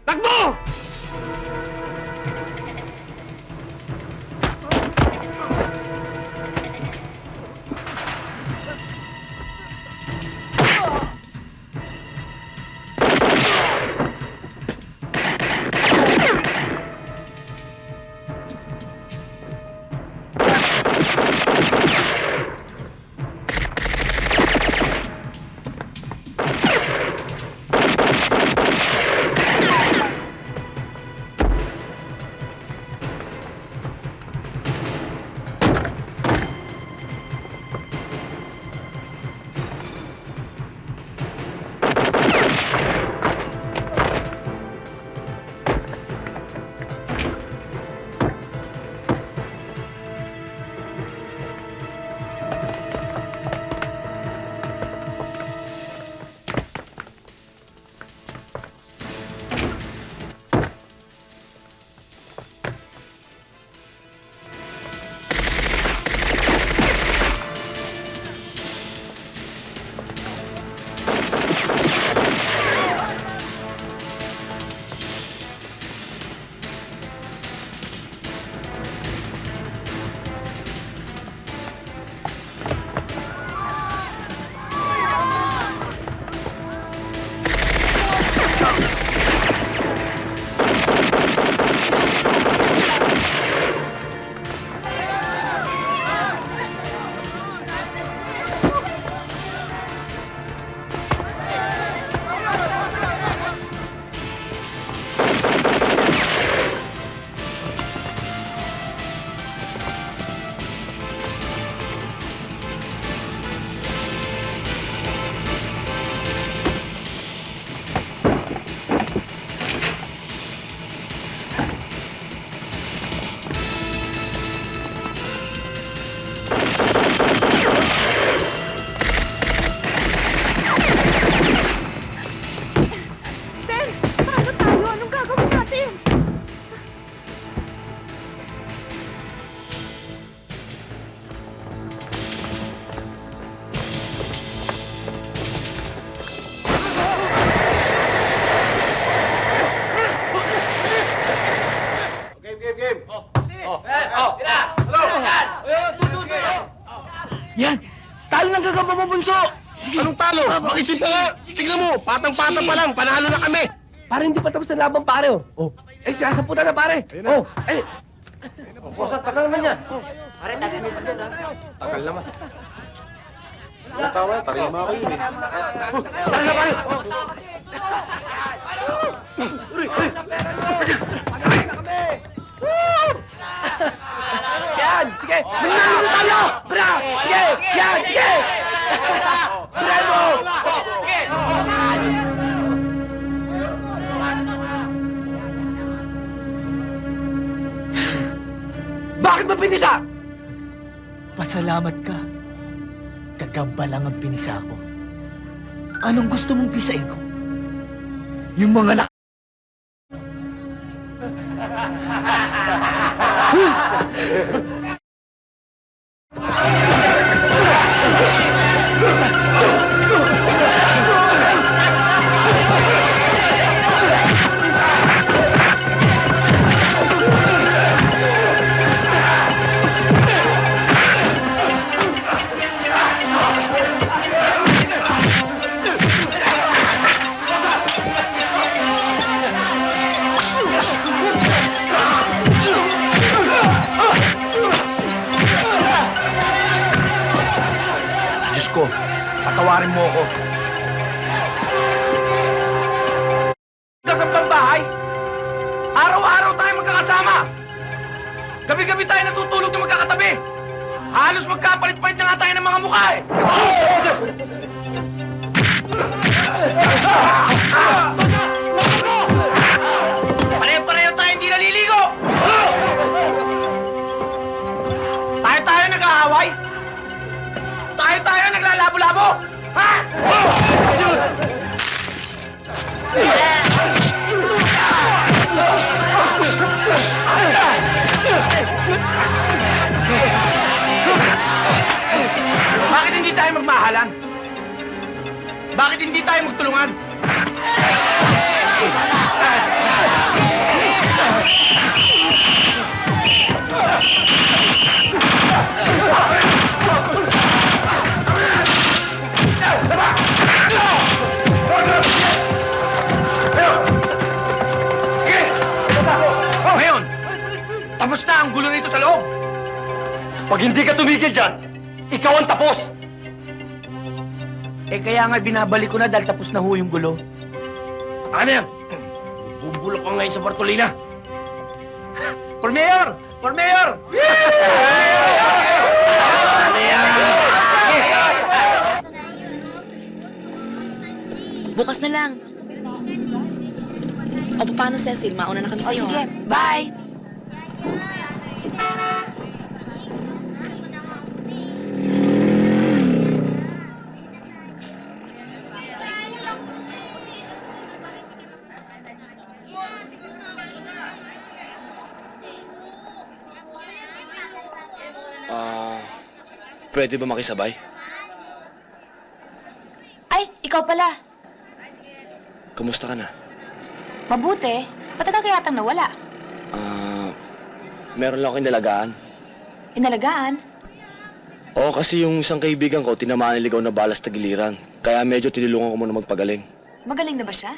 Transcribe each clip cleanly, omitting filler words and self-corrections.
Takbo! Yan! Talo ng gagamba mo, bunso! Sige. Anong talo? Makisip ka nga. Tingnan mo, patang-patang pa lang. Panalo na kami. Pare, hindi pa tapos ang laban, pare, oh. Oh. Eh, sinasaputan na, pare. Ayun na. Oh, eh. Boss, ang tagal naman yan. Pare, tatamitan din, ha? Tagal naman. Tawa, tarima ko yun eh. Tara na, pare. Yan, sige. Manalo na tayo! Bra! Sige! Yan, sige! Bra mo! Sige! Bakit ba pinisa? Pasalamat ka. Gagamba lang ang pinisa ko. Anong gusto mong pisain ko? Yung mga lak... Diyos ko, patawarin mo ako. Gagambang bahay? Araw-araw tayo magkakasama. Gabi-gabi tayo natutulog na magkakatabi. Halos magkapalit-palit na nga tayo ng mga mukha eh. Pareho-pareho tayo hindi naliligo. Tayo-tayo nag-aaway. Tayo-tayo naglalabo-labo. Ha? pangalan? Bakit hindi tayo magtulungan? Ngayon, tapos na ang gulo nito sa loob. Pag hindi ka tumigil dyan, ikaw ang tapos! Eh kaya nga binabalik ko na dahil tapos na ho yung gulo. Ano yan? Bubulok ka ngayon sa Bartolina. For Mayor! For Mayor! Ano yan? Bukas na lang. O, paano, Cecil? Mauna na kami O sa'yo. sige, ha? bye! Pwede ba makisabay? Ay, ikaw pala. Kamusta ka na? Mabuti. Matagal ka yatang nawala. Meron lang akong inalagaan. Inalagaan? Oo, kasi yung isang kaibigan ko, tinamaan ng ligaw na balas sa giliran. Kaya medyo tinulungan ko muna magpagaling. Magaling na ba siya?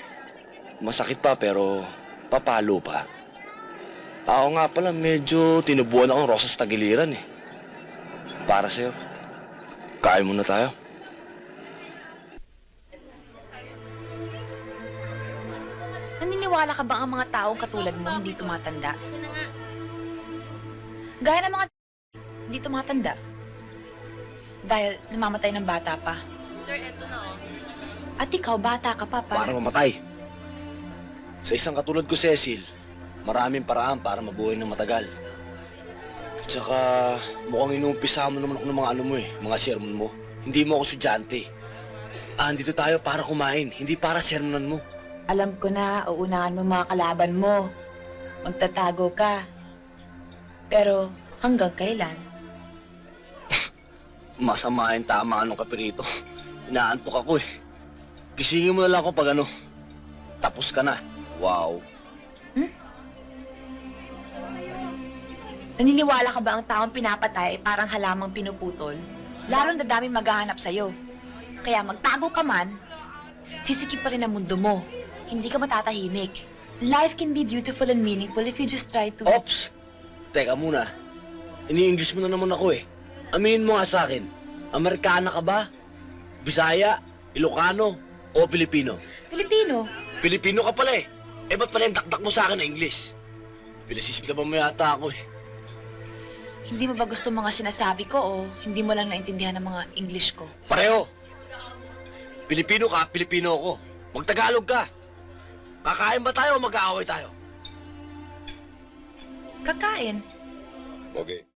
Masakit pa, pero papalo pa. Ako nga pala, medyo tinubuan akong rosas sa tagiliran eh. Para sa'yo. Kain muna tayo. Naniniwala ka ba ang mga taong katulad mo hindi tumatanda? Gaya ng mga hindi tumatanda. Dahil namamatay ng bata pa. Sir, eto na, oh. At ikaw, bata ka pa Para mamatay. Sa isang katulad ko, Cecil, maraming paraan para mabuhay ng matagal. Tsaka, mukhang inuumpisa mo naman ako ng mga ano mo eh, mga sermon mo. Hindi mo ako estudyante. Andito tayo para kumain, hindi para sermonan mo. Alam ko na, uunahan mo mga kalaban mo. Magtatago ka. Pero hanggang kailan? Masama yung tama anong kapirito. Inaantok ako eh. Gisingin mo na lang ako pag ano, tapos ka na. Wow. Naniniwala ka ba ang taong pinapatay ay parang halamang pinuputol? Lalong dadaming maghahanap sa'yo. Kaya magtago ka man, sisikip pa rin ang mundo mo. Hindi ka matatahimik. Life can be beautiful and meaningful if you just try to... Ops! Teka muna. Ini-English mo na naman ako eh. Aminin mo nga sa akin, Amerikana ka ba? Bisaya? Ilocano? O Pilipino? Pilipino. Pilipino ka pala eh. Eh ba't pala yung dakdak mo sa akin na English? Pinasisiklaban mo yata ako eh. Hindi mo ba gusto mga sinasabi ko o hindi mo lang naintindihan ang mga English ko? Pareho! Pilipino ka, Pilipino ako. Magtagalog ka. Kakain ba tayo o mag-aaway tayo? Kakain. Okay.